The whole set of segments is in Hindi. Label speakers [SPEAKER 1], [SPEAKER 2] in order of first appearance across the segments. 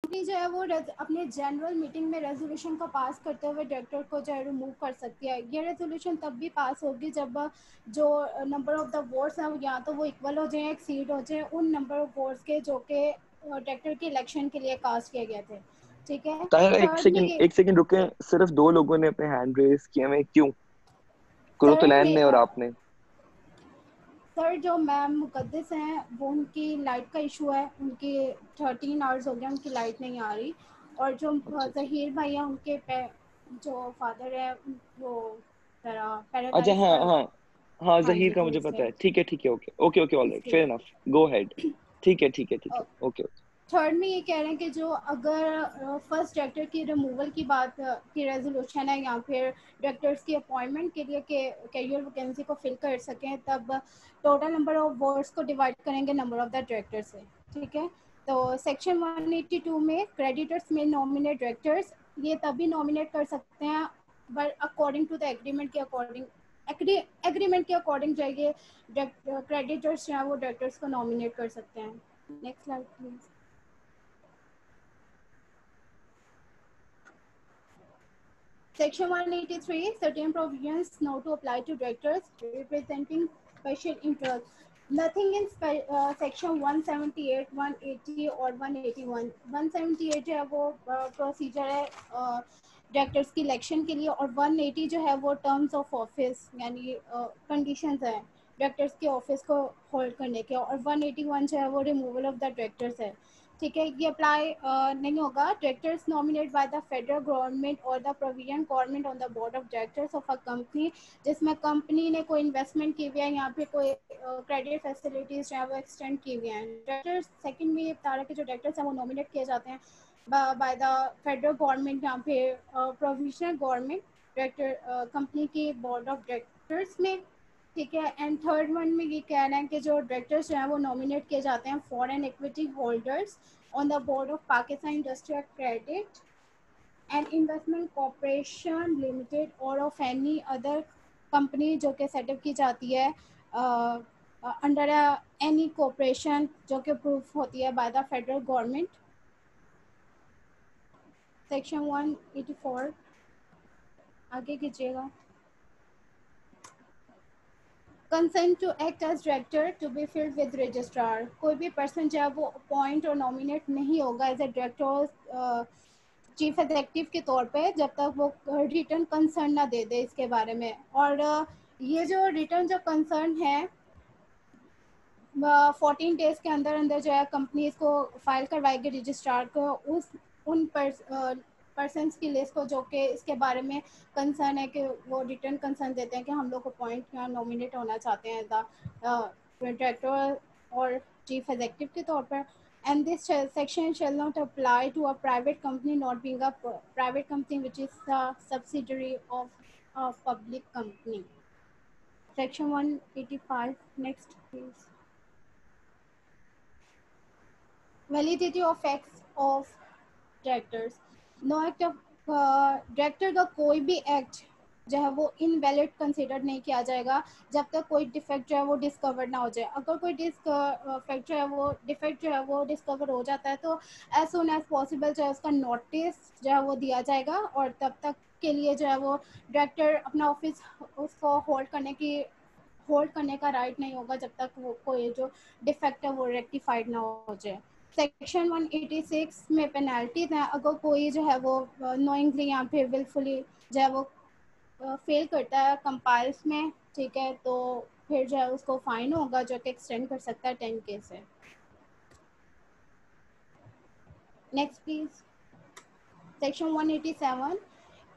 [SPEAKER 1] कंपनी जो है वो अपने जनरल मीटिंग में रेजोल्यूशन को पास करते हुए डायरेक्टर को जो है रिमूव कर सकती है। ये रेजोल्यूशन तब भी पास होगी जब जो नंबर ऑफ द वोट्स हैं या तो वो इक्वल हो जाए, एक्सीड हो जाए उन नंबर ऑफ वोट्स के जो कि डायरेक्टर के इलेक्शन के लिए कास्ट किए गए थे। ठीक है।
[SPEAKER 2] ताहिर,
[SPEAKER 1] थर्ड में
[SPEAKER 2] एक सेकंड रुके, सिर्फ दो लोगों ने अपने हैंड रेज किए हुए, क्यों?
[SPEAKER 1] सर
[SPEAKER 2] कुरुतलैन
[SPEAKER 1] में
[SPEAKER 2] ने और आपने।
[SPEAKER 1] सर जो मैम मुकद्दस हैं वो उनकी लाइट का इशू है, उनकी 13 आवर्स हो गया उनकी लाइट नहीं आ रही। और जो
[SPEAKER 2] अच्छा अच्छा
[SPEAKER 1] जहीर भाई हैं उनके जो फादर है वो जरा
[SPEAKER 2] अच्छा,
[SPEAKER 1] पैरालाइज
[SPEAKER 2] हाँ
[SPEAKER 1] कर।
[SPEAKER 2] हाँ हाँ,
[SPEAKER 1] हाँ
[SPEAKER 2] जहीर
[SPEAKER 1] जी,
[SPEAKER 2] का
[SPEAKER 1] तो
[SPEAKER 2] मुझे पता
[SPEAKER 1] इसलिए
[SPEAKER 2] है। ठीक है ठीक है, okay okay okay, all right, fair
[SPEAKER 1] इसलिए
[SPEAKER 2] इनफ, गो हेड। ठीक है ठीक है ठीक है, ओके ओके।
[SPEAKER 1] थर्ड में ये कह रहे हैं कि जो अगर फर्स्ट डायरेक्टर की रिमूवल की बात की रेजोल्यूशन है या फिर डायरेक्टर्स की अपॉइंटमेंट के लिए कि कैरियर वैकेंसी को फिल कर सकें, तब टोटल नंबर ऑफ वोट्स को डिवाइड करेंगे नंबर ऑफ द डायरेक्टर से। ठीक है। तो सेक्शन 182 में क्रेडिटर्स में नॉमिनेट डायरेक्टर्स ये तभी नॉमिनेट कर सकते हैं but according to the agreement के अकॉर्डिंग, एग्रीमेंट के अकॉर्डिंग जाइए क्रेडिटर्स जो है वो डायरेक्टर्स को नॉमिनेट कर सकते हैं। Next slide please. Section 183, certain provisions now to apply to directors representing special interest. Nothing in section 178, 180 और 181. 178 जो है वो प्रोसीजर है डायरेक्टर्स की इलेक्शन के लिए, और 180 जो है वो टर्म्स ऑफ ऑफिस यानी कंडीशंस हैं डायरेक्टर्स के ऑफिस को होल्ड करने के, और 181 जो है वो रिमूवल ऑफ द डायरेक्टर्स है। ठीक है। ये अप्लाई नहीं होगा। Directors nominate by the federal government और the provision government on the board of directors of a company जिसमें कंपनी ने कोई इन्वेस्टमेंट की हुई है, यहाँ पे कोई क्रेडिट फैसिलिटीज जो है वो एक्सटेंड की हुई हैं। डायरेक्टर्स सेकंड में ये बता रहा है कि जो डायरेक्टर्स हैं वो नॉमिनेट किए जाते हैं बाय द फेडरल गवर्नमेंट या फिर प्रोविजनल गवर्नमेंट डायरेक्टर कंपनी की बोर्ड ऑफ डायरेक्टर्स में। ठीक है। एंड थर्ड वन में ये कह रहे हैं कि जो डायरेक्टर्स जो हैं वो नॉमिनेट किए जाते हैं foreign equity holders on the board of Pakistan Industrial Credit and Investment Corporation Limited और of any other company जो कि सेटअप की जाती है अंडर एनी कॉर्पोरेशन जो कि अप्रूव होती है by the federal government. Section 184 आगे कीजिएगा। Consent to act as director to be filed with registrar. कोई भी पर्सन जो है वो अपॉइंट और नॉमिनेट नहीं होगा as a director chief executive के तौर पे जब तक वो रिटर्न कंसर्न ना दे दे इसके बारे में। और ये जो रिटर्न जो कंसर्न है 14 डेज के अंदर अंदर जो है कंपनी इसको फाइल करवाएगी रजिस्ट्रार को उस उन पर्सनस की लिस्ट को जो कि इसके बारे में कंसर्न है कि वो रिटर्न कंसर्न देते हैं कि हम लोग अपॉइंट या नॉमिनेट होना चाहते हैं डायरेक्टर और चीफ एग्जेक्टिव के तौर पर। And this section shall not apply to a private company not being a private company which is a subsidiary of a public company. Section 185. Next, please. Validity of acts of directors. No act of director का कोई भी एक्ट जो है वो इनवैलिड कंसिडर नहीं किया जाएगा जब तक कोई डिफेक्ट जो है वो डिस्कवर ना हो जाए। अगर कोई डिफेक्ट जो है वो डिस्कवर हो जाता है तो एज सुन एज पॉसिबल जो है उसका नोटिस जो है वो दिया जाएगा, और तब तक के लिए जो है वो डायरेक्टर अपना ऑफिस उसको होल्ड करने का राइट नहीं होगा जब तक वो कोई जो डिफेक्ट है वो रेक्टिफाइड ना हो जाए। सेक्शन 186 में पेनल्टीज हैं अगर कोई जो है वो नोइंगली या फिर विलफुली जो है वो फेल करता है कंपाइल्स में। ठीक है। तो फिर जो है उसको फाइन होगा जो कि एक्सटेंड कर सकता है 10K से। Next please. Section 187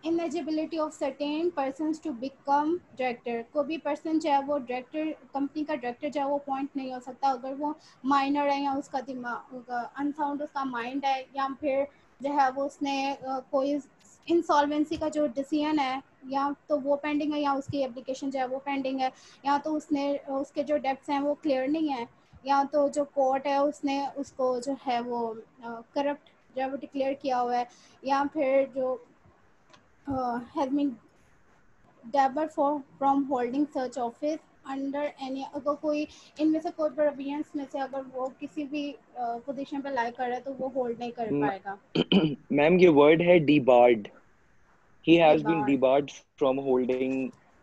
[SPEAKER 1] ineligibility of certain persons to become director. कोई भी पर्सन जो है वो डायरेक्टर कंपनी का डायरेक्टर जो है वो अपॉइंट नहीं हो सकता अगर वो माइनर है या उसका दिमाग अनसाउंड उसका माइंड है, या फिर जो है वो उसने कोई इंसॉल्वेंसी का जो डिसीजन है या तो वो पेंडिंग है या उसकी एप्लीकेशन जो है वो पेंडिंग है, या तो उसने उसके जो डेप्ट्स हैं वो क्लियर नहीं है, या तो जो कोर्ट है उसने उसको जो है वो करप्ट जो है वो डिक्लेयर किया हुआ है, या फिर जो has been debarred from holding such office, under any, अगर कोई इनमें से कोई प्रोविजंस में से अगर वो किसी भी पोजीशन पे लाई कर रहा है तो वो होल्ड नहीं कर पाएगा।
[SPEAKER 2] मैम ये वर्ड है debarred. He has been
[SPEAKER 1] debar,
[SPEAKER 2] debarred from holding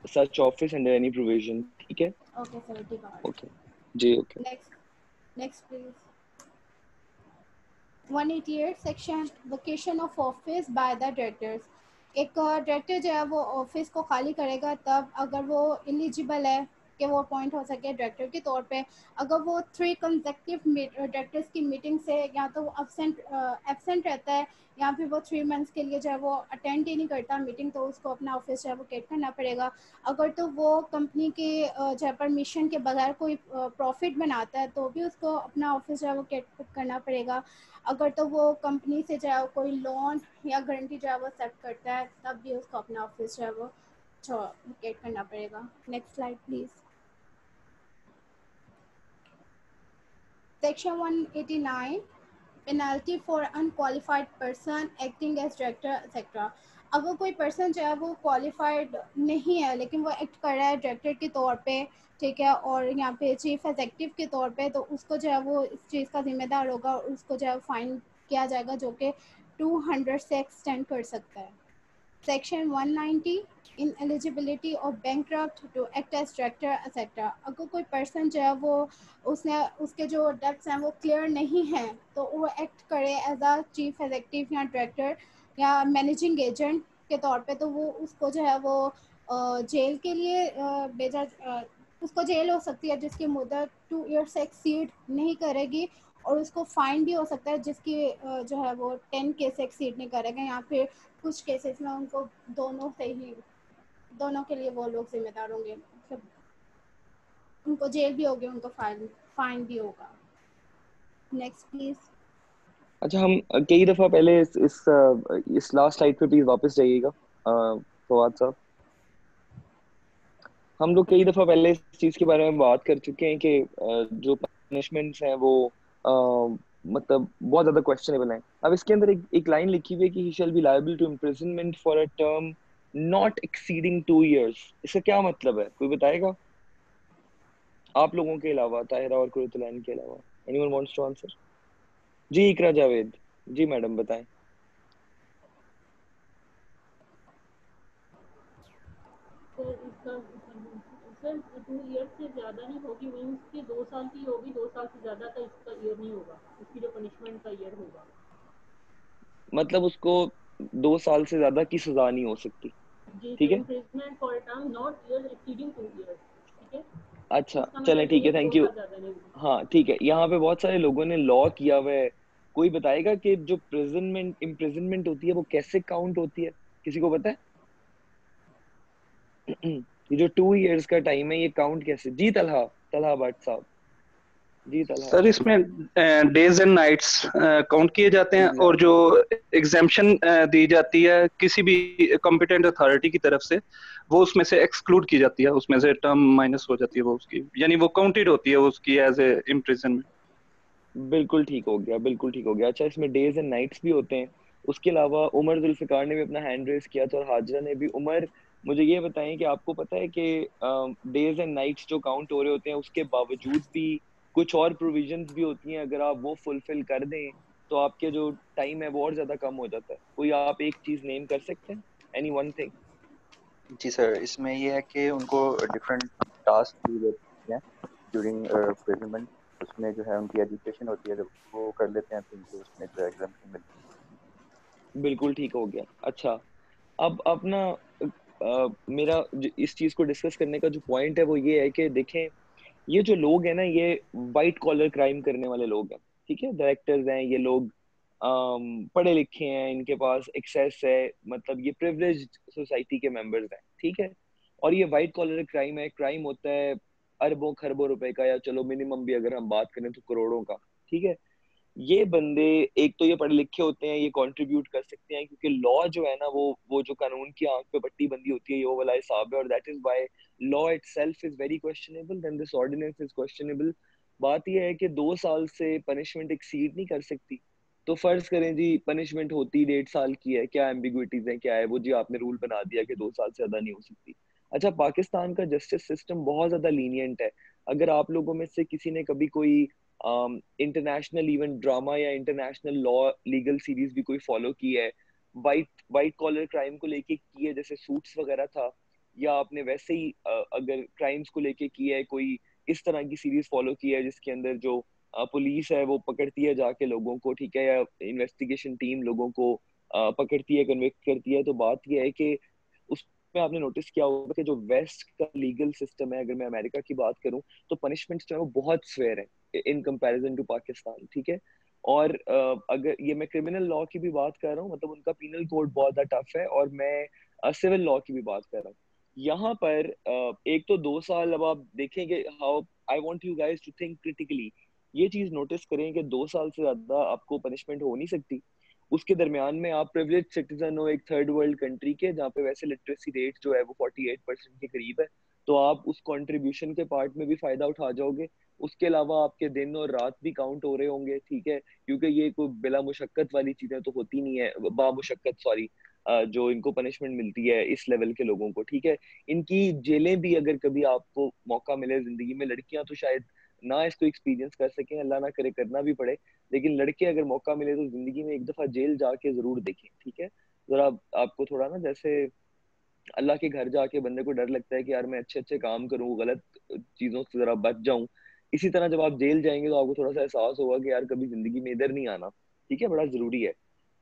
[SPEAKER 2] such office under any provision. ठीक है?
[SPEAKER 1] Okay sir, debar.
[SPEAKER 2] ओके जी, okay.
[SPEAKER 1] Next, next please. 188 section vacation of office by the directors. एक डायरेक्टर जो है वो ऑफिस को खाली करेगा तब अगर वो एलिजिबल है कि वो अपॉइंट हो सके डायरेक्टर के तौर पे, अगर वो 3 कंसेक्टिव डायरेक्टर्स की मीटिंग से या तो वो एबसेंट रहता है या फिर वो 3 मंथ्स के लिए जो है वो अटेंड ही नहीं करता मीटिंग, तो उसको अपना ऑफिस जो है वो केट करना पड़ेगा। अगर तो वो कंपनी के जो है परमिशन के बगैर कोई प्रॉफिट बनाता है तो भी उसको अपना ऑफिस जो है वो केट करना पड़ेगा। अगर तो वो कंपनी से जो है कोई लोन या गारंटी जो है वो एक्सेप्ट करता है तब भी उसको अपना ऑफिस जो है वो वेकेट करना पड़ेगा। Next slide please. Section 189 penalty for unqualified person acting as director etcetera. अगर कोई पर्सन जो है वो क्वालिफाइड नहीं है लेकिन वो एक्ट कर रहा है डायरेक्टर के तौर पे, ठीक है, और यहाँ पे चीफ एग्जेक्टिव के तौर पे, तो उसको जो है वो इस चीज़ का जिम्मेदार होगा और उसको जो है फाइन किया जाएगा जो कि 200 से एक्सटेंड कर सकता है। Section 190 ineligibility of bankrupt to act as director etcetera. अगर कोई पर्सन जो है वो उसने उसके जो डेब्ट्स हैं वो क्लियर नहीं हैं तो वो एक्ट करे एज अ चीफ एग्जेक्टिव या डायरेक्टर या मैनेजिंग एजेंट के तौर पे, तो वो उसको जो है वो जेल के लिए भेजा, उसको जेल हो सकती है जिसकी मुद्दत 2 ईयर से एक्सीड नहीं करेगी, और उसको फाइन भी हो सकता है जिसकी जो है वो 10 के से एक्सीड नहीं करेगा, या फिर कुछ केसेस में उनको दोनों से ही, दोनों के लिए वो लोग जिम्मेदार होंगे, मतलब उनको जेल भी होगी, उनको फाइन फाइन भी होगा। Next please.
[SPEAKER 2] अच्छा, हम कई दफा पहले इस लास्ट स्लाइड पे प्लीज वापस जाइएगा फवाद साहब। हम लोग कई दफा पहले इस चीज के बारे में बात कर चुके हैं कि जो पनिशमेंट्स हैं वो मतलब बहुत ज्यादा क्वेश्चनेबल हैं। अब इसके अंदर एक लाइन लिखी हुई है कि he shall be liable to imprisonment for a term not exceeding 2 years। इसका क्या मतलब है, कोई बताएगा? आप लोगों के अलावा, ताहिरा और कुरतुलैन के अलावा, एनीवन वांट्स टू आंसर? जी इकरा जावेद, जी मैडम बताएं।
[SPEAKER 3] सर इसका सर 2 ईयर से ज़्यादा नहीं होगी, मीन्स कि 2 साल की होगी, 2 साल से ज़्यादा का इसका ईयर नहीं होगा, इसकी जो पनिशमेंट का ईयर होगा।
[SPEAKER 2] मतलब उसको 2 साल से ज्यादा की सजा नहीं हो सकती।
[SPEAKER 3] जी
[SPEAKER 2] ठीक
[SPEAKER 3] सर,
[SPEAKER 2] है,
[SPEAKER 3] imprisonment for term not year exceeding 2 years. ठीक है,
[SPEAKER 2] अच्छा
[SPEAKER 3] इसका
[SPEAKER 2] चलें,
[SPEAKER 3] मतलब
[SPEAKER 2] ठीक
[SPEAKER 3] यही
[SPEAKER 2] है,
[SPEAKER 3] है कि
[SPEAKER 2] थैंक
[SPEAKER 3] दो
[SPEAKER 2] यू।
[SPEAKER 3] साल ज़्यादा नहीं होगी।
[SPEAKER 2] हाँ ठीक है, यहाँ पे बहुत सारे लोगों ने लॉ किया हुआ है। कोई बताएगा कि जो प्रिजनमेंट इम्प्रिजनमेंट होती है वो कैसे काउंट होती है? किसी को पता है? ये जो 2 years का टाइम है ये काउंट कैसे? जी तलहा, तलहा भट्ट साहब, जी तलहा।
[SPEAKER 4] सर इसमें डेज एंड नाइट्स काउंट किए जाते हैं, और जो
[SPEAKER 2] एग्जैक्टली,
[SPEAKER 4] एग्जेम्पशन दी जाती है किसी भी कॉम्पिटेंट अथॉरिटी की तरफ से, वो उसमें से एक्सक्लूड की जाती है, उसमें से टर्म माइनस हो जाती है वो उसकी, यानी वो काउंटेड होती है वो उसकी एज ए इम्प्रिजनमेंट।
[SPEAKER 2] बिल्कुल ठीक हो गया, बिल्कुल ठीक हो गया। अच्छा, इसमें डेज एंड नाइट्स भी होते हैं। उसके अलावा उमर जुल्फिकार ने भी अपना हैंड रेस किया था और हाजरा ने भी। उमर, मुझे ये बताएं कि आपको पता है कि डेज एंड नाइट्स जो काउंट हो रहे होते हैं उसके बावजूद भी कुछ और प्रोविजंस भी होती हैं, अगर आप वो फुलफिल कर दें तो आपके जो टाइम है वो और ज्यादा कम हो जाता है। कोई आप एक चीज नेम कर सकते हैं? Any one thing?
[SPEAKER 5] जी सर, इसमें ये है कि उनको डिफरेंट टास्क दिए जाते हैं ड्यूरिंग प्रेजनमेंट। उसमें जो है उनकी एजुकेशन होती है, जब वो कर लेते हैं तो उनको उसमें जो है एग्जाम्पशन मिलती
[SPEAKER 2] बिल्कुल ठीक हो गया। अच्छा, अब अपना मेरा इस चीज को डिस्कस करने का जो पॉइंट है वो ये है कि देखें, ये जो लोग हैं ना ये वाइट कॉलर क्राइम करने वाले लोग हैं। ठीक है, डायरेक्टर्स हैं ये लोग, पढ़े लिखे हैं, इनके पास एक्सेस है, मतलब ये प्रिविलेज्ड सोसाइटी के मेंबर्स हैं। ठीक है, और ये वाइट कॉलर क्राइम है, क्राइम होता है अरबों खरबों रुपए का, या चलो मिनिमम भी अगर हम बात करें तो करोड़ों का। ठीक है, ये बंदे एक तो ये पढ़े लिखे होते हैं, ये कंट्रीब्यूट कर सकते हैं क्योंकि लॉ जो है ना वो जो कानून की आंख पे पट्टी बंदी होती है ये वो वाला हिसाब है, और that is why law itself is very questionable, then this ordinance is questionable. बात ये है कि 2 साल से पनिशमेंट एक्सीड नहीं कर सकती। तो फर्ज करें जी पनिशमेंट होती 1.5 साल की है, क्या एम्बिग्विटीज है, क्या है वो? जी आपने रूल बना दिया कि 2 साल से ज्यादा नहीं हो सकती। अच्छा, पाकिस्तान का जस्टिस सिस्टम बहुत ज्यादा लीनियंट है। अगर आप लोगों में से किसी ने कभी कोई इंटरनेशनल इवन ड्रामा या इंटरनेशनल लॉ लीगल सीरीज भी कोई फॉलो की है, वाइट वाइट कॉलर क्राइम को लेके की है, जैसे सूट्स वगैरह था, या आपने वैसे ही अगर क्राइम्स को लेके की है कोई इस तरह की सीरीज फॉलो की है जिसके अंदर जो पुलिस है वो पकड़ती है जाके लोगों को, ठीक है, या इन्वेस्टिगेशन टीम लोगों को पकड़ती है, कन्विक्ट करती है, तो बात यह है कि उसमें आपने नोटिस किया होगा कि जो वेस्ट का लीगल सिस्टम है, अगर मैं अमेरिका की बात करूं, तो पनिशमेंट्स जो है वो बहुत स्वेयर है इन कंपैरिजन टू पाकिस्तान, ठीक है। और अगर ये मैं क्रिमिनल लॉ की भी बात कर रहा हूँ, मतलब उनका पीनल कोड बहुत ज्यादा टफ है, और मैं सिविल लॉ की भी बात कर रहा हूँ। यहाँ पर एक तो 2 साल, अब आप देखेंगे how I want you guys to think critically, ये चीज नोटिस करें कि 2 साल से ज्यादा आपको पनिशमेंट हो नहीं सकती। उसके दरमियान में आप प्रिविलेज सिटीजन हो एक थर्ड वर्ल्ड कंट्री के, जहाँ पे वैसे लिटरेसी रेट जो है वो 48% के करीब है, तो आप उस कंट्रीब्यूशन के पार्ट में भी फायदा उठा जाओगे। उसके अलावा आपके दिन और रात भी काउंट हो रहे होंगे, ठीक है, क्योंकि ये कोई बिला मुशक्कत वाली चीजें तो होती नहीं है, बामुशक्कत सॉरी, जो इनको पनिशमेंट मिलती है इस लेवल के लोगों को, ठीक है। इनकी जेलें भी अगर कभी आपको मौका मिले जिंदगी में, लड़कियां तो शायद ना इसको एक्सपीरियंस कर सकें, अल्लाह ना करे करना भी पड़े, लेकिन लड़के अगर मौका मिले तो जिंदगी में एक दफा जेल जाके जरूर देखें, ठीक है। जरा आपको थोड़ा ना, जैसे अल्लाह के घर जाके बंदे को डर लगता है कि यार मैं अच्छे अच्छे काम करूँ, गलत चीजों से जरा बच जाऊं, इसी तरह जब आप जेल जाएंगे तो आपको थोड़ा सा एहसास होगा कि यार कभी जिंदगी में इधर नहीं आना, ठीक है, बड़ा जरूरी है।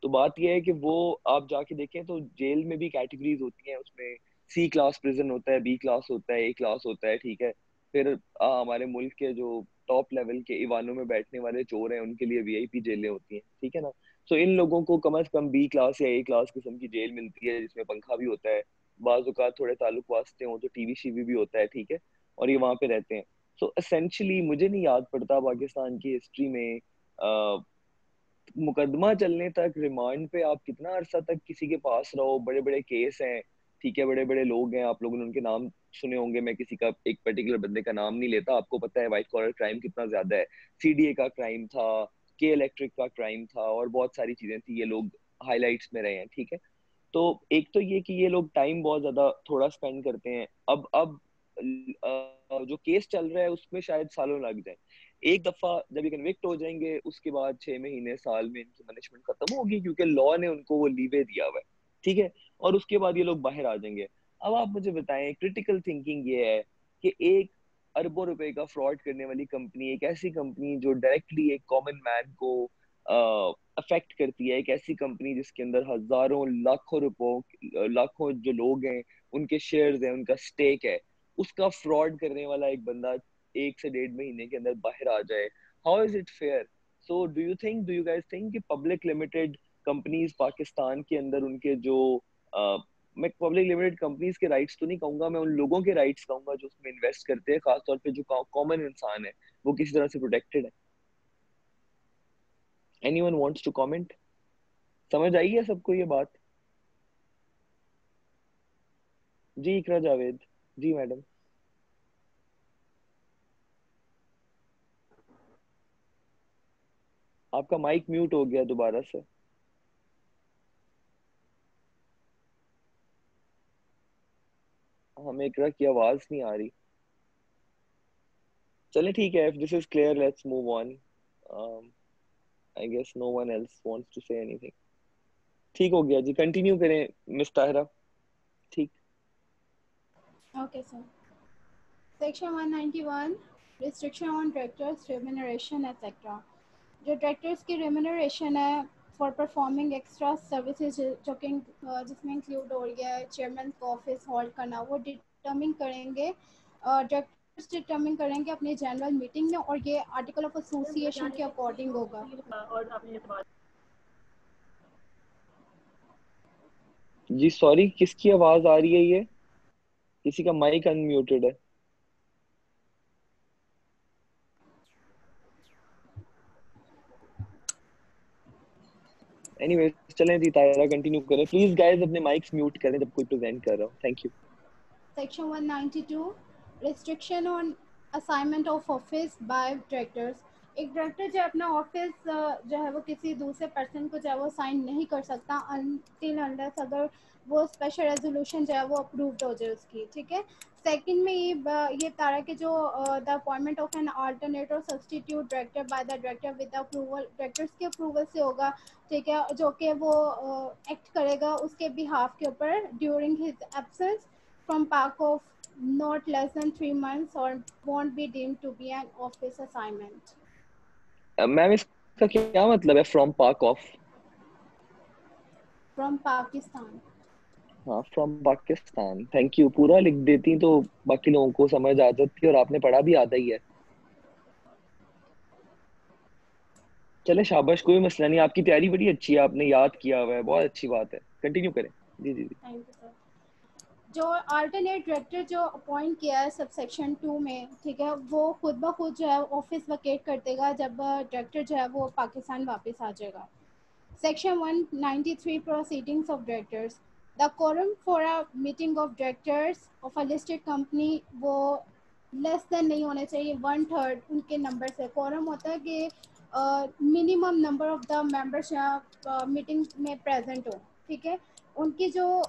[SPEAKER 2] तो बात यह है कि वो आप जाके देखें तो जेल में भी कैटेगरीज होती हैं, उसमें सी क्लास प्रिजन होता है, बी क्लास होता है, ए क्लास होता है, ठीक है। फिर हमारे मुल्क के जो टॉप लेवल के ईवानों में बैठने वाले चोर हैं उनके लिए वीआईपी जेलें होती हैं, ठीक है ना। तो इन लोगों को कम से कम बी क्लास या ए क्लास किस्म की जेल मिलती है, जिसमें पंखा भी होता है, बाजुकात थोड़े ताल्लुक वास्ते हो तो टीवी शीवी भी होता है, ठीक है, और ये वहां पे रहते हैं। सो एसेंशियली मुझे नहीं याद पड़ता पाकिस्तान की हिस्ट्री में मुकदमा चलने तक, रिमांड पे आप कितना अरसा तक किसी के पास रहो, बड़े बड़े केस हैं, ठीक है, बड़े बड़े लोग हैं, आप लोगों ने उनके नाम सुने होंगे, मैं किसी का एक पर्टिकुलर बंदे का नाम नहीं लेता, आपको पता है व्हाइट कॉलर क्राइम कितना ज्यादा है, सीडीए का क्राइम था, के इलेक्ट्रिक का क्राइम था, और बहुत सारी चीजें थी, ये लोग हाईलाइट्स में रहे हैं, ठीक है। तो एक तो ये कि ये लोग टाइम बहुत ज्यादा थोड़ा स्पेंड करते हैं। अब जो केस चल रहा है उसमें शायद सालों लग जाए, एक दफा जब ये कन्विक्ट हो जाएंगे उसके बाद 6 महीने साल में इनकी पनिशमेंट खत्म होगी, क्योंकि लॉ ने उनको वो लीवे दिया हुआ है, ठीक है, और उसके बाद ये लोग बाहर आ जाएंगे। अब आप मुझे बताएं, क्रिटिकल थिंकिंग ये है कि एक अरबों रुपए का फ्रॉड करने वाली कंपनी, एक ऐसी कंपनी जो डायरेक्टली एक कॉमन मैन को अफेक्ट करती है, एक ऐसी कंपनी जिसके अंदर हजारों लाखों रुपयों, लाखों जो लोग हैं उनके शेयर्स हैं, उनका स्टेक है, उसका फ्रॉड करने वाला एक बंदा 1 से 1.5 महीने के अंदर बाहर आ जाए, how is it fair? So do you guys think कि पब्लिक लिमिटेड कंपनीज पाकिस्तान के अंदर उनके जो मैं पब्लिक लिमिटेड कंपनीज के राइट्स तो नहीं कहूंगा, मैं उन लोगों के राइट्स कहूंगा जो उसमें इन्वेस्ट करते हैं, खासतौर पे जो कॉमन इंसान है, वो किसी तरह से प्रोटेक्टेड है? Anyone wants to comment? समझ आई है सबको ये बात? जी इकरा जावेद। जी मैडम। आपका माइक म्यूट हो गया दोबारा से। हमें इकरा की आवाज नहीं आ रही। चले ठीक है, if this is clear let's move on. um, I guess no one else wants to say anything. ठीक हो गया जी, कंटिन्यू करें मिस ताहिरा। ठीक।
[SPEAKER 1] Okay, sir. Section 191, restriction on directors remuneration etc. जो डायरेक्टर्स की रेम्यूनरेशन है फॉर परफॉर्मिंग एक्स्ट्रा सर्विसेज, जो कि जिसमें इंक्लूड हो गया है चेयरमैन का ऑफिस होल्ड करना, वो डिटर्मिन करेंगे, डायरेक्टर्स डिटर्मिन करेंगे अपनी जनरल मीटिंग में, और ये आर्टिकल ऑफ एसोसिएशन के अकॉर्डिंग होगा।
[SPEAKER 3] और आपने जैसे बात
[SPEAKER 2] जी सॉरी, किसकी आवाज आ रही है? ये किसी का माइक अनम्यूटेड है। एनीवे चलें जी, तायरा कंटिन्यू करें प्लीज गाइस, अपने माइक्स म्यूट करें जब कोई प्रेजेंट कर रहा हो, thank you.
[SPEAKER 1] Section 192, restriction on assignment of office by directors. एक डायरेक्टर जो अपना ऑफिस जो है वो किसी दूसरे पर्सन को जो है वो साइन नहीं कर सकता अनटिल अनलेस अगर वो स्पेशल रेजोल्यूशन जो है वो अप्रूव्ड हो जाए उसकी, ठीक है। सेकंड में ये बता रहा है कि जो the appointment of an alternate और substitute director by the director with approval, directors के अप्रूवल से होगा, ठीक है, जो कि वो एक्ट करेगा उसके बिहाफ के ऊपर during his absence from park of not less than 3 months or won't be deemed to be an office assignment.
[SPEAKER 2] Ma'am इसका क्या मतलब है from Pak of?
[SPEAKER 1] From Pakistan.
[SPEAKER 2] हाँ, फ्रॉम पाकिस्तान। Thank you. पूरा लिख देती तो बाकी लोगों को समझ आ जाती, और आपने पढ़ा भी आता ही है। चले शाबाश, कोई मसला नहीं, आपकी तैयारी बड़ी अच्छी है, आपने याद किया हुआ है, बहुत अच्छी बात है, कंटिन्यू करें। जी जी जी।
[SPEAKER 1] Thank you sir. जो अल्टरनेट डायरेक्टर जो अपॉइंट किया है सब सेक्शन 2 में, ठीक है, वो खुद ब खुद जो है ऑफिस वकेट कर देगा जब डायरेक्टर जो है वो पाकिस्तान वापस आ जाएगा। Section 193 Proceedings of Directors. The quorum for a meeting of directors of a listed company वो लेस देन नहीं होने चाहिए 1/3 उनके नंबर से। quorum होता है कि minimum number of the members meeting में प्रेजेंट हो, ठीक है। उनकी जो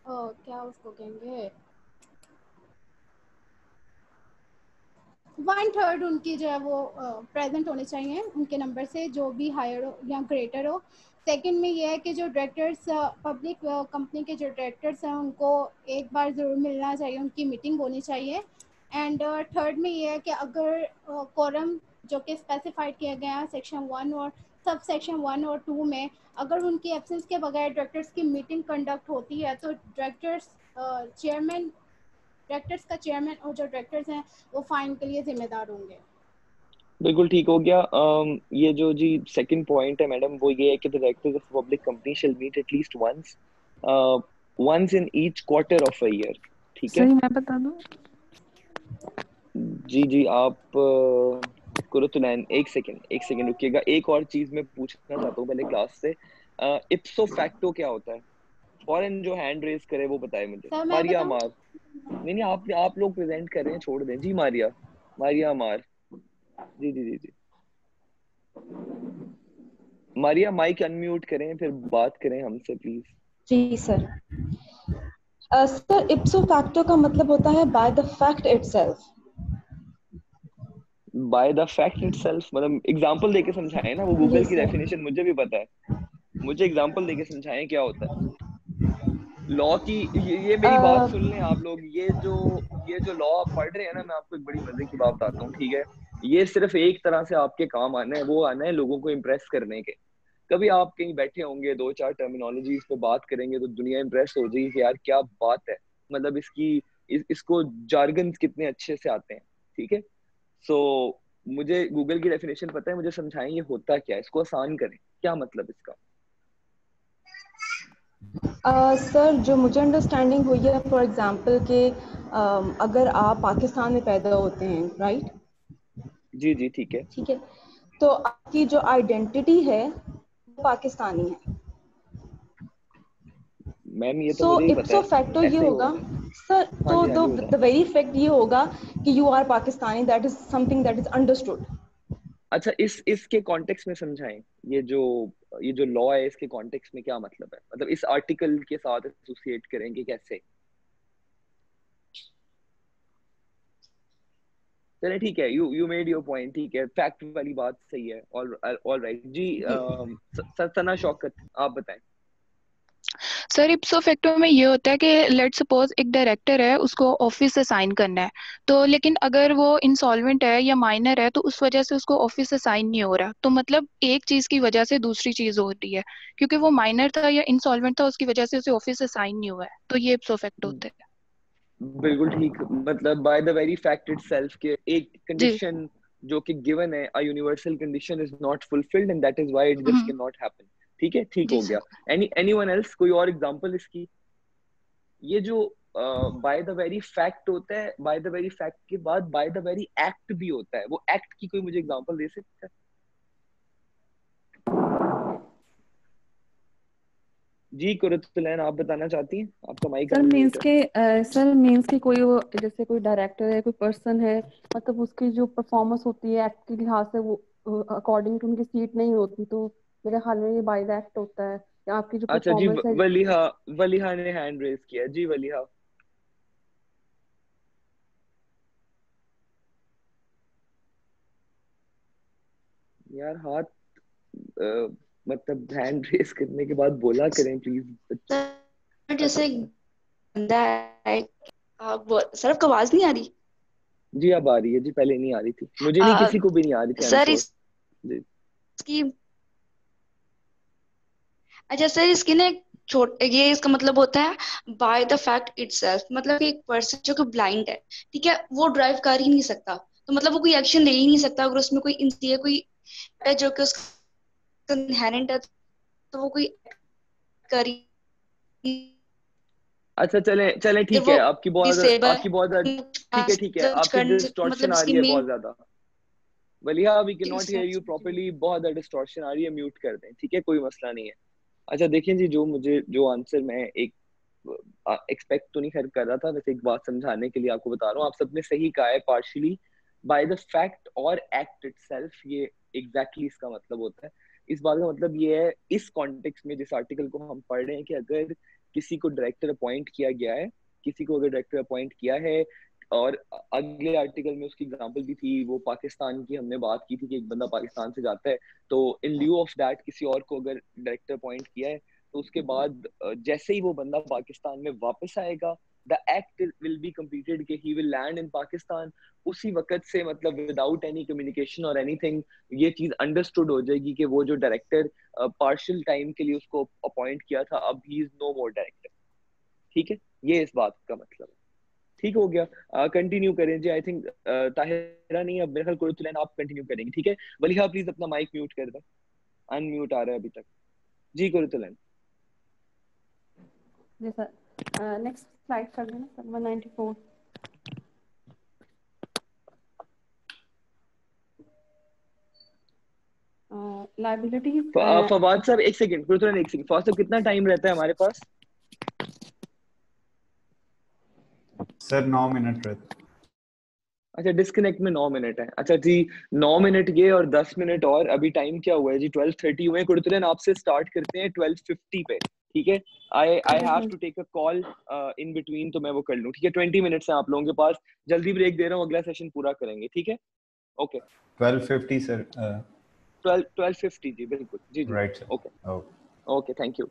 [SPEAKER 1] क्या उसको कहेंगे 1/3 उनकी जो है वो प्रेजेंट होने चाहिए उनके नंबर से, जो भी हायर हो या ग्रेटर हो। सेकंड में ये है कि जो डायरेक्टर्स पब्लिक कंपनी के जो डायरेक्टर्स हैं उनको एक बार ज़रूर मिलना चाहिए, उनकी मीटिंग होनी चाहिए। एंड थर्ड में ये है कि अगर कोरम जो कि स्पेसिफाइड किया गया है सेक्शन 1 और सब सेक्शन 1 और 2 में, अगर उनकी एब्सेंस के बगैर डायरेक्टर्स की मीटिंग कंडक्ट होती है तो डायरेक्टर्स का चेयरमैन और जो डायरेक्टर्स हैं वो फाइन के लिए जिम्मेदार होंगे।
[SPEAKER 2] बिल्कुल ठीक हो गया। ये जो जी सेकंड पॉइंट है मैडम, वो ये है कि the directors of public company shall meet at least once in each quarter of a year. ठीक है
[SPEAKER 6] सही, मैं बता दूं।
[SPEAKER 2] जी जी। आप करो तो लाइन, एक सेकंड रुकिएगा। एक और चीज मैं पूछना चाहता हूँ पहले क्लास से, इप्सो फैक्टो क्या होता है? फॉरेन जो हैंड रेज करे वो बताए मुझे।
[SPEAKER 1] सर मैं
[SPEAKER 2] मारिया
[SPEAKER 1] बताऊं?
[SPEAKER 2] मार। नहीं नहीं, आप लोग प्रेजेंट कर रहे हैं, छोड़ दें जी। मारिया, मारिया मार। जी जी जी जी। मारिया माइक अनम्यूट करें फिर बात करें हमसे प्लीज।
[SPEAKER 7] जी सर। सर इप्सो फैक्टो का मतलब होता है by the fact itself.
[SPEAKER 2] By the fact itself मतलब एग्जांपल देके समझाएं ना, वो गूगल
[SPEAKER 7] यस
[SPEAKER 2] की
[SPEAKER 7] सर।
[SPEAKER 2] डेफिनेशन मुझे भी पता है, मुझे एग्जांपल देके समझाएं क्या होता है लॉ की। ये मेरी बात सुन लें आप लोग। ये जो लॉ आप पढ़ रहे हैं ना, मैं आपको एक बड़ी मजे की बात बताता हूँ, ठीक है। ये सिर्फ एक तरह से आपके काम आना है, वो आना है लोगों को इम्प्रेस करने के। कभी आप कहीं बैठे होंगे, दो चार टर्मिनोलॉजीज पे बात करेंगे तो दुनिया इम्प्रेस हो जाएगी कि यार क्या बात है, मतलब इसको जार्गन कितने अच्छे से आते हैं, ठीक है। सो मुझे गूगल की डेफिनेशन पता है, मुझे समझाएं ये होता क्या है, इसको आसान करें, क्या मतलब इसका।
[SPEAKER 7] सर जो मुझे अंडरस्टैंडिंग हुई है, फॉर एग्जांपल कि अगर आप पाकिस्तान में पैदा होते हैं, राइट?
[SPEAKER 2] जी जी ठीक है।
[SPEAKER 7] ठीक है, तो आपकी जो आइडेंटिटी है वो पाकिस्तानी है।
[SPEAKER 2] मैम ये तो
[SPEAKER 7] सो
[SPEAKER 2] मुझे ही पता
[SPEAKER 7] इप्सो फैक्टो
[SPEAKER 2] है,
[SPEAKER 7] ये
[SPEAKER 2] ऐसे ही
[SPEAKER 7] होगा
[SPEAKER 2] होता है।
[SPEAKER 7] सर,
[SPEAKER 2] हाँ
[SPEAKER 7] तो
[SPEAKER 2] जी हाँ जी बताएं।
[SPEAKER 7] द वेरी फैक्ट ये होगा कि you are Pakistani, that is something that is understood.
[SPEAKER 2] अच्छा, इसके कॉन्टेक्स्ट में समझाएं, ये जो लॉ है इसके कॉन्टेक्स्ट में क्या मतलब है, मतलब इस आर्टिकल के साथ एसोसिएट करेंगे कैसे? चले ठीक है, यू मेड योर पॉइंट, ठीक है, फैक्ट वाली बात सही है। ऑल राइट जी। सना शौकत आप बताएं।
[SPEAKER 8] सर इप्सो फैक्टो में ये होता है कि लेट सपोज एक डायरेक्टर है, उसको ऑफिस असाइन करना है, तो लेकिन अगर वो इंसॉल्वेंट है या माइनर है तो उस वजह से उसको ऑफिस असाइन नहीं हो रहा। तो मतलब एक चीज की वजह से दूसरी चीज हो रही है, क्योंकि वो माइनर था या इंसॉल्वेंट था उसकी वजह से उसे ऑफिस असाइन नहीं हुआ है, तो ये इप्सो फैक्टो होता है।
[SPEAKER 2] बिल्कुल ठीक, मतलब by the very fact itself के एक
[SPEAKER 8] जी।
[SPEAKER 2] कंडीशन जो कि गिवन है, a universal condition is not fulfilled and that is why it just
[SPEAKER 8] hmm.
[SPEAKER 2] Can not happen. ठीक है, ठीक
[SPEAKER 8] जी
[SPEAKER 2] हो
[SPEAKER 8] सर।
[SPEAKER 2] गया। एनीवन एल्स, कोई और एग्जांपल इसकी? ये जो बाय द वेरी फैक्ट होता है, बाय द वेरी फैक्ट के बाद बाय द वेरी एक्ट भी होता है, वो एक्ट की कोई मुझे एग्जांपल दे सकता है? जी कुरुतुलैन आप बताना चाहती हैं? आपका माइक
[SPEAKER 6] सर
[SPEAKER 2] अनम्यूट है।
[SPEAKER 6] सर मीन्स के कोई वो जैसे कोई डायरेक्टर है, कोई पर्सन है, मतलब उसकी जो परफॉर्मेंस होती है एक्ट के लिहाज से वो अकॉर्डिंग टू उनकी सीट नहीं होती, तो मेरे ख्याल में ये बाय द एक्ट होता है, या आपकी जो
[SPEAKER 2] अच्छा जी,
[SPEAKER 6] परफॉर्मेंस है।
[SPEAKER 2] वलीहा, वलीहा ने हैंड रेज किया। जी वलीहा। यार हाथ मतलब हैंड रेस करने के बाद बोला करें प्लीज।
[SPEAKER 9] सर जैसे बंदा है, सर आपको आवाज नहीं आ रही?
[SPEAKER 2] जी अब आ रही है जी, पहले नहीं आ रही थी, मुझे नहीं, किसी को भी नहीं आ रही थी। I am
[SPEAKER 9] sir
[SPEAKER 2] sure. जी
[SPEAKER 9] इसकी, अच्छा सर इसकी ना एक ये इसका मतलब होता है बाय द फैक्ट इटसेल्फ, मतलब कि एक पर्सन जो कि ब्लाइंड है, ठीक है, वो ड्राइव कर ही नहीं सकता, तो मतलब वो कोई एक्शन ले ही नहीं सकता अगर उसमें कोई कोई है जो कि उसका इनहेरेंट है, तो वो कोई कर ही,
[SPEAKER 2] अच्छा चले चले ठीक
[SPEAKER 9] वो
[SPEAKER 2] है, आपकी बहुत
[SPEAKER 9] डिसेबल
[SPEAKER 2] आपकी बहुत ठीक है, आपकी
[SPEAKER 9] करने से
[SPEAKER 2] डिस्टॉर्शन
[SPEAKER 9] मतलब
[SPEAKER 2] आ
[SPEAKER 9] इसकी
[SPEAKER 2] रही है बहुत
[SPEAKER 9] मेन,
[SPEAKER 2] ज्यादा। वलिहा we can not hear you properly, बहुत ज्यादा डिस्टॉर्शन आ रही है, म्यूट कर दें ठीक है, कोई मसला नहीं है। अच्छा देखिए जी, जो आंसर मैं एक एक्सपेक्ट तो नहीं कर रहा था, वैसे एक बात समझाने के लिए आपको बता रहा हूँ। आप सबने सही कहा है, पार्शियली बाय द फैक्ट और एक्ट इटसेल्फ, ये एग्जैक्टली इसका मतलब होता है। इस बात का मतलब ये है, इस कॉन्टेक्स्ट में जिस आर्टिकल को हम पढ़ रहे हैं, कि अगर किसी को डायरेक्टर अपॉइंट किया गया है, किसी को अगर डायरेक्टर अपॉइंट किया है, और अगले आर्टिकल में उसकी एग्जांपल भी थी, वो पाकिस्तान की हमने बात की थी कि एक बंदा पाकिस्तान से जाता है, तो इन ल्यू ऑफ दैट किसी और को अगर डायरेक्टर अपॉइंट किया है, तो उसके बाद जैसे ही वो बंदा पाकिस्तान में वापस आएगा, the act will be completed कि he will land in Pakistan. उसी वक्त से मतलब विदाउट एनी कम्युनिकेशन और एनीथिंग, ये चीज अंडरस्टूड हो जाएगी कि वो जो डायरेक्टर पार्शियल टाइम के लिए उसको अपॉइंट किया था, अब he is no more director. ठीक है, ये इस बात का मतलब है। ठीक हो गया, कंटिन्यू करें जी। आई थिंक ताहिरा नहीं, अब मेरे ख्याल कुरुतुलैन आप कंटिन्यू करेंगे। ठीक है वलीहा, प्लीज अपना माइक म्यूट कर दें, अनम्यूट आ रहा है अभी तक। जी कुरुतुलैन।
[SPEAKER 6] जी सर, नेक्स्ट स्लाइड कर देना सर, 194। लायबिलिटी
[SPEAKER 2] फवाद साहब एक सेकंड, कुरुतुलैन एक सेकंड, फवाद साहब कितना टाइम रहता है हमारे पास?
[SPEAKER 10] सर 9 मिनट रहते।
[SPEAKER 2] अच्छा डिस्कनेक्ट में 9 मिनट है। अच्छा जी, 9 मिनट ये और 10 मिनट और, अभी टाइम क्या हुआ है जी? 12:30 हुए। कुरुतुलैन आपसे स्टार्ट करते हैं 12:50 पे, ठीक है? I have to take a call in between, तो मैं वो कर लूँ, ठीक है? 20 मिनट्स हैं आप लोगों के पास, जल्दी ब्रेक दे रहा हूँ, अगला सेशन पूरा करेंगे, ठीक है? Okay
[SPEAKER 10] 12:50 sir.
[SPEAKER 2] 12:50 जी बिल्कुल, जी जी
[SPEAKER 10] right sir.
[SPEAKER 2] Okay okay, thank you.